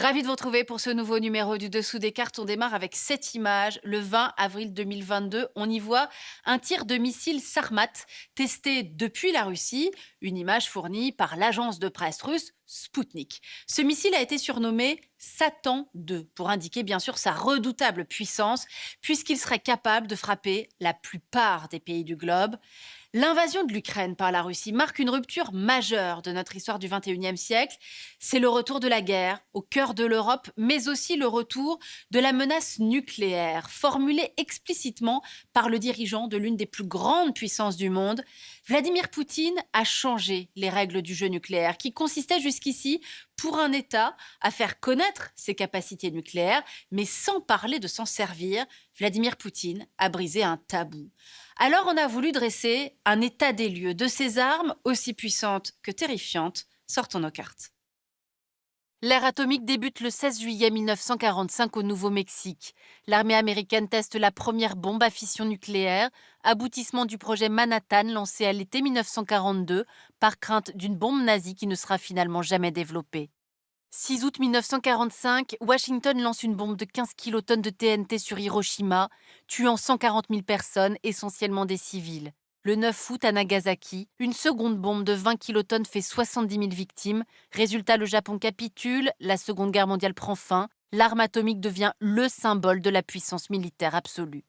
Ravi de vous retrouver pour ce nouveau numéro du Dessous des cartes. On démarre avec cette image. Le 20 avril 2022, on y voit un tir de missile Sarmat testé depuis la Russie. Une image fournie par l'agence de presse russe Sputnik. Ce missile a été surnommé Satan 2 pour indiquer bien sûr sa redoutable puissance puisqu'il serait capable de frapper la plupart des pays du globe. L'invasion de l'Ukraine par la Russie marque une rupture majeure de notre histoire du XXIe siècle. C'est le retour de la guerre au cœur de l'Europe, mais aussi le retour de la menace nucléaire, formulée explicitement par le dirigeant de l'une des plus grandes puissances du monde. Vladimir Poutine a changé les règles du jeu nucléaire, qui consistait jusqu'ici pour un État à faire connaître ses capacités nucléaires, mais sans parler de s'en servir. Vladimir Poutine a brisé un tabou. Alors on a voulu dresser un état des lieux de ces armes aussi puissantes que terrifiantes. Sortons nos cartes. L'ère atomique débute le 16 juillet 1945 au Nouveau-Mexique. L'armée américaine teste la première bombe à fission nucléaire, aboutissement du projet Manhattan lancé à l'été 1942 par crainte d'une bombe nazie qui ne sera finalement jamais développée. 6 août 1945, Washington lance une bombe de 15 kilotonnes de TNT sur Hiroshima, tuant 140 000 personnes, essentiellement des civils. Le 9 août, à Nagasaki, une seconde bombe de 20 kilotonnes fait 70 000 victimes. Résultat, le Japon capitule, la Seconde Guerre mondiale prend fin, l'arme atomique devient le symbole de la puissance militaire absolue.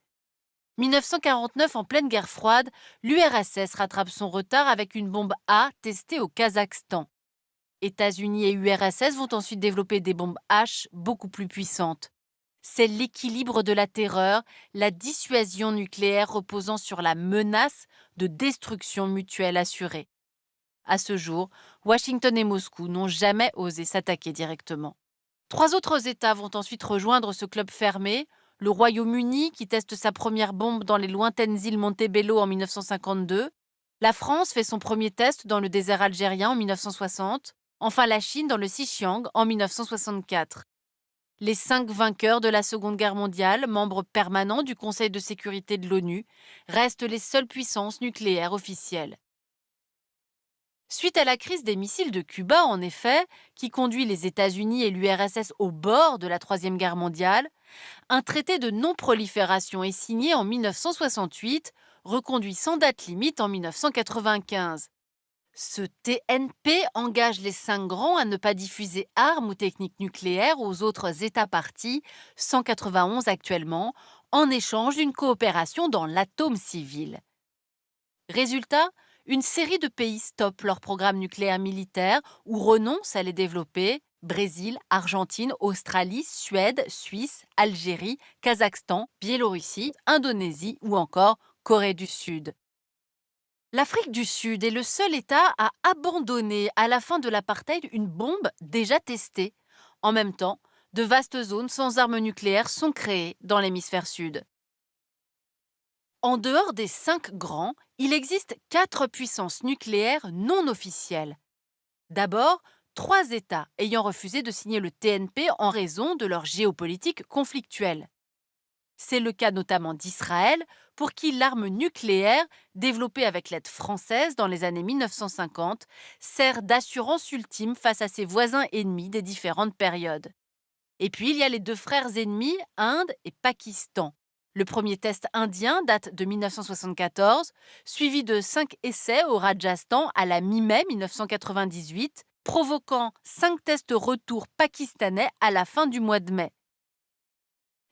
1949, en pleine guerre froide, l'URSS rattrape son retard avec une bombe A testée au Kazakhstan. États-Unis et URSS vont ensuite développer des bombes H beaucoup plus puissantes. C'est l'équilibre de la terreur, la dissuasion nucléaire reposant sur la menace de destruction mutuelle assurée. À ce jour, Washington et Moscou n'ont jamais osé s'attaquer directement. 3 autres États vont ensuite rejoindre ce club fermé. Le Royaume-Uni, qui teste sa première bombe dans les lointaines îles Montebello en 1952. La France fait son premier test dans le désert algérien en 1960. Enfin, la Chine dans le Xinjiang en 1964. Les 5 vainqueurs de la Seconde Guerre mondiale, membres permanents du Conseil de sécurité de l'ONU, restent les seules puissances nucléaires officielles. Suite à la crise des missiles de Cuba, en effet, qui conduit les États-Unis et l'URSS au bord de la Troisième Guerre mondiale, un traité de non-prolifération est signé en 1968, reconduit sans date limite en 1995. Ce TNP engage les 5 grands à ne pas diffuser armes ou techniques nucléaires aux autres États parties, 191 actuellement, en échange d'une coopération dans l'atome civil. Résultat, une série de pays stoppent leur programme nucléaire militaire ou renoncent à les développer. Brésil, Argentine, Australie, Suède, Suisse, Algérie, Kazakhstan, Biélorussie, Indonésie ou encore Corée du Sud. L'Afrique du Sud est le seul État à abandonner à la fin de l'apartheid une bombe déjà testée. En même temps, de vastes zones sans armes nucléaires sont créées dans l'hémisphère sud. En dehors des 5 grands, il existe 4 puissances nucléaires non officielles. D'abord, 3 États ayant refusé de signer le TNP en raison de leur géopolitique conflictuelle. C'est le cas notamment d'Israël, pour qui l'arme nucléaire, développée avec l'aide française dans les années 1950, sert d'assurance ultime face à ses voisins ennemis des différentes périodes. Et puis il y a les 2 frères ennemis, Inde et Pakistan. Le premier test indien date de 1974, suivi de 5 essais au Rajasthan à la mi-mai 1998, provoquant 5 tests retour pakistanais à la fin du mois de mai.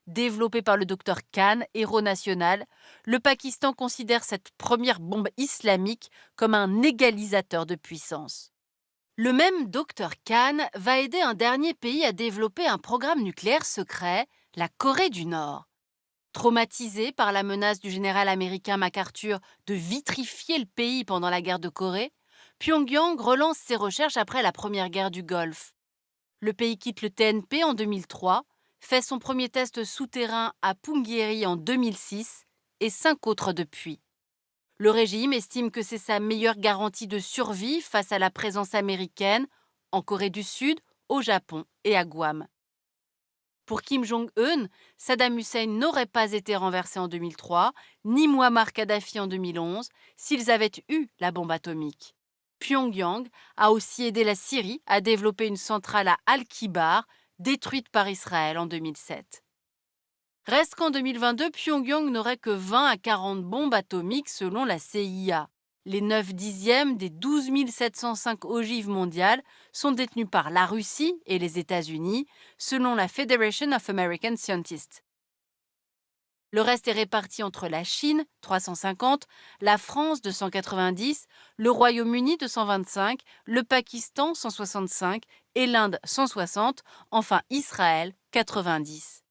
Développé par le docteur Khan, héros national, le Pakistan considère cette première bombe islamique comme un égalisateur de puissance. Le même docteur Khan va aider un dernier pays à développer un programme nucléaire secret, la Corée du Nord. Traumatisé par la menace du général américain MacArthur de vitrifier le pays pendant la guerre de Corée, Pyongyang relance ses recherches après la première guerre du Golfe. Le pays quitte le TNP en 2003, fait son premier test souterrain à Punggye-ri en 2006 et 5 autres depuis. Le régime estime que c'est sa meilleure garantie de survie face à la présence américaine en Corée du Sud, au Japon et à Guam. Pour Kim Jong-un, Saddam Hussein n'aurait pas été renversé en 2003, ni Muammar Kadhafi en 2011, s'ils avaient eu la bombe atomique. Pyongyang a aussi aidé la Syrie à développer une centrale à Al-Kibar, détruite par Israël en 2007. Reste qu'en 2022, Pyongyang n'aurait que 20 à 40 bombes atomiques selon la CIA. Les 9 dixièmes des 12 705 ogives mondiales sont détenues par la Russie et les États-Unis, selon la Federation of American Scientists. Le reste est réparti entre la Chine, 350, la France, 290, le Royaume-Uni, 225, le Pakistan, 165 et l'Inde, 160, enfin Israël, 90.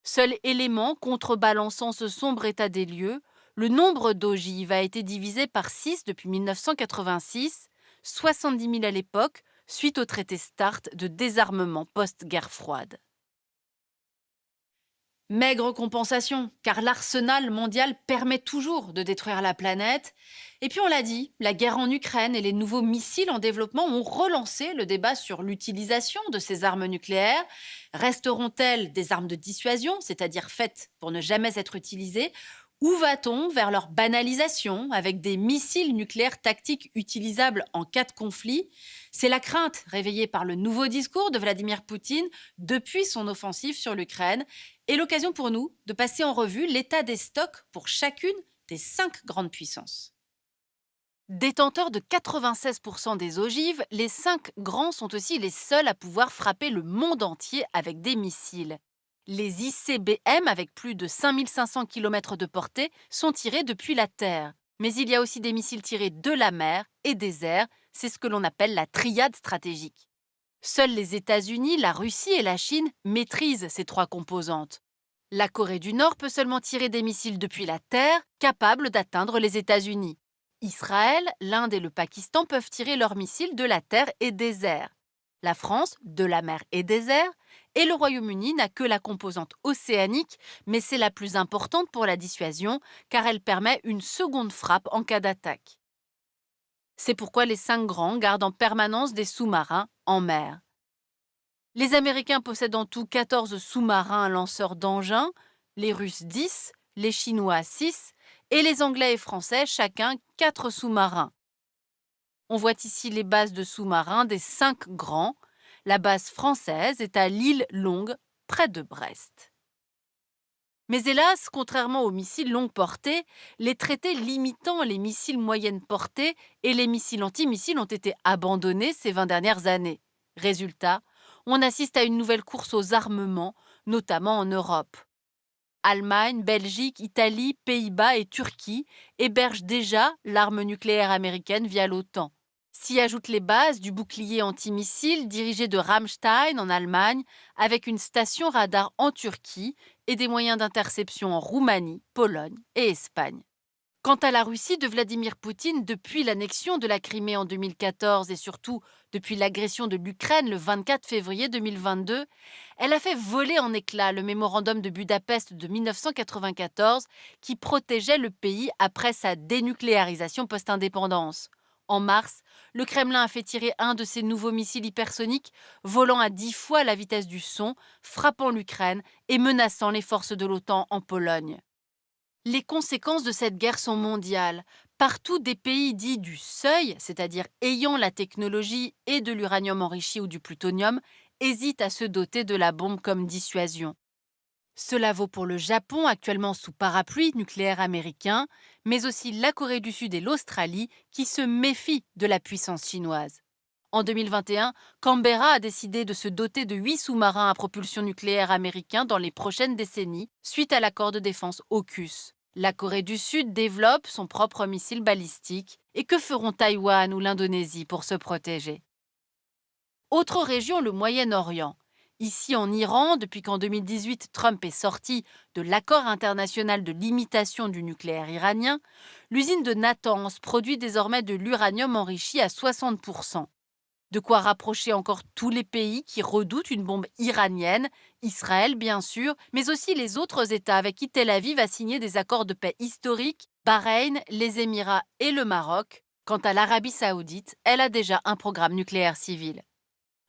Seul élément contrebalançant ce sombre état des lieux, le nombre d'ogives a été divisé par 6 depuis 1986, 70 000 à l'époque, suite au traité START de désarmement post-guerre froide. Maigre compensation, car l'arsenal mondial permet toujours de détruire la planète. Et puis on l'a dit, la guerre en Ukraine et les nouveaux missiles en développement ont relancé le débat sur l'utilisation de ces armes nucléaires. Resteront-elles des armes de dissuasion, c'est-à-dire faites pour ne jamais être utilisées, ou va-t-on vers leur banalisation avec des missiles nucléaires tactiques utilisables en cas de conflit? C'est la crainte réveillée par le nouveau discours de Vladimir Poutine depuis son offensive sur l'Ukraine et l'occasion pour nous de passer en revue l'état des stocks pour chacune des 5 grandes puissances. Détenteurs de 96% des ogives, les 5 grands sont aussi les seuls à pouvoir frapper le monde entier avec des missiles. Les ICBM, avec plus de 5500 km de portée, sont tirés depuis la Terre. Mais il y a aussi des missiles tirés de la mer et des airs, c'est ce que l'on appelle la triade stratégique. Seuls les États-Unis, la Russie et la Chine maîtrisent ces 3 composantes. La Corée du Nord peut seulement tirer des missiles depuis la Terre, capables d'atteindre les États-Unis. Israël, l'Inde et le Pakistan peuvent tirer leurs missiles de la Terre et des airs. La France, de la mer et des airs, et le Royaume-Uni n'a que la composante océanique, mais c'est la plus importante pour la dissuasion, car elle permet une seconde frappe en cas d'attaque. C'est pourquoi les 5 grands gardent en permanence des sous-marins en mer. Les Américains possèdent en tout 14 sous-marins lanceurs d'engins, les Russes 10, les Chinois 6, et les Anglais et Français chacun 4 sous-marins. On voit ici les bases de sous-marins des 5 grands. La base française est à l'île Longue, près de Brest. Mais hélas, contrairement aux missiles longue portée, les traités limitant les missiles moyenne portée et les missiles antimissiles ont été abandonnés ces 20 dernières années. Résultat, on assiste à une nouvelle course aux armements, notamment en Europe. Allemagne, Belgique, Italie, Pays-Bas et Turquie hébergent déjà l'arme nucléaire américaine via l'OTAN. S'y ajoutent les bases du bouclier antimissile dirigé de Ramstein en Allemagne, avec une station radar en Turquie et des moyens d'interception en Roumanie, Pologne et Espagne. Quant à la Russie de Vladimir Poutine, depuis l'annexion de la Crimée en 2014 et surtout depuis l'agression de l'Ukraine le 24 février 2022, elle a fait voler en éclats le mémorandum de Budapest de 1994 qui protégeait le pays après sa dénucléarisation post-indépendance. En mars, le Kremlin a fait tirer un de ses nouveaux missiles hypersoniques, volant à 10 fois la vitesse du son, frappant l'Ukraine et menaçant les forces de l'OTAN en Pologne. Les conséquences de cette guerre sont mondiales. Partout, des pays dits du seuil, c'est-à-dire ayant la technologie et de l'uranium enrichi ou du plutonium, hésitent à se doter de la bombe comme dissuasion. Cela vaut pour le Japon, actuellement sous parapluie nucléaire américain, mais aussi la Corée du Sud et l'Australie, qui se méfient de la puissance chinoise. En 2021, Canberra a décidé de se doter de 8 sous-marins à propulsion nucléaire américains dans les prochaines décennies, suite à l'accord de défense AUKUS. La Corée du Sud développe son propre missile balistique. Et que feront Taïwan ou l'Indonésie pour se protéger? Autre région, le Moyen-Orient. Ici en Iran, depuis qu'en 2018 Trump est sorti de l'accord international de limitation du nucléaire iranien, l'usine de Natanz produit désormais de l'uranium enrichi à 60%. De quoi rapprocher encore tous les pays qui redoutent une bombe iranienne, Israël bien sûr, mais aussi les autres États avec qui Tel Aviv a signé des accords de paix historiques, Bahreïn, les Émirats et le Maroc. Quant à l'Arabie saoudite, elle a déjà un programme nucléaire civil.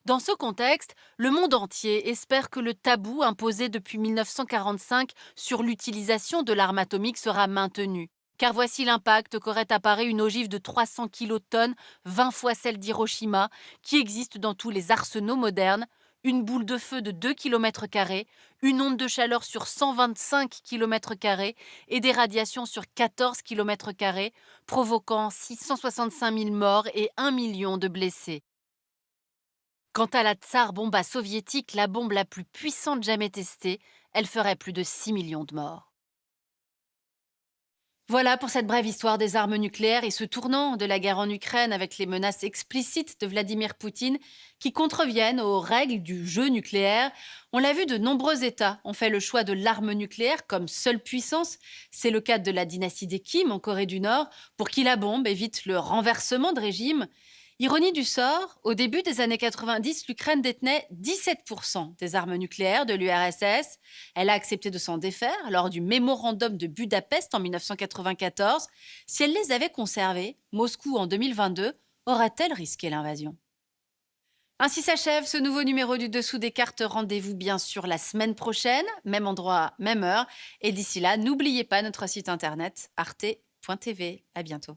Dans ce contexte, le monde entier espère que le tabou imposé depuis 1945 sur l'utilisation de l'arme atomique sera maintenu. Car voici l'impact qu'aurait apparu une ogive de 300 kilotonnes, 20 fois celle d'Hiroshima, qui existe dans tous les arsenaux modernes, une boule de feu de 2 km², une onde de chaleur sur 125 km² et des radiations sur 14 km², provoquant 665 000 morts et 1 million de blessés. Quant à la Tsar Bomba soviétique, la bombe la plus puissante jamais testée, elle ferait plus de 6 millions de morts. Voilà pour cette brève histoire des armes nucléaires et ce tournant de la guerre en Ukraine avec les menaces explicites de Vladimir Poutine qui contreviennent aux règles du jeu nucléaire. On l'a vu, de nombreux États ont fait le choix de l'arme nucléaire comme seule puissance. C'est le cas de la dynastie des Kim en Corée du Nord, pour qui la bombe évite le renversement de régime. Ironie du sort, au début des années 90, l'Ukraine détenait 17% des armes nucléaires de l'URSS. Elle a accepté de s'en défaire lors du mémorandum de Budapest en 1994. Si elle les avait conservées, Moscou en 2022 aurait-elle risqué l'invasion? Ainsi s'achève ce nouveau numéro du Dessous des cartes. Rendez-vous bien sûr la semaine prochaine, même endroit, même heure. Et d'ici là, n'oubliez pas notre site internet arte.tv. À bientôt.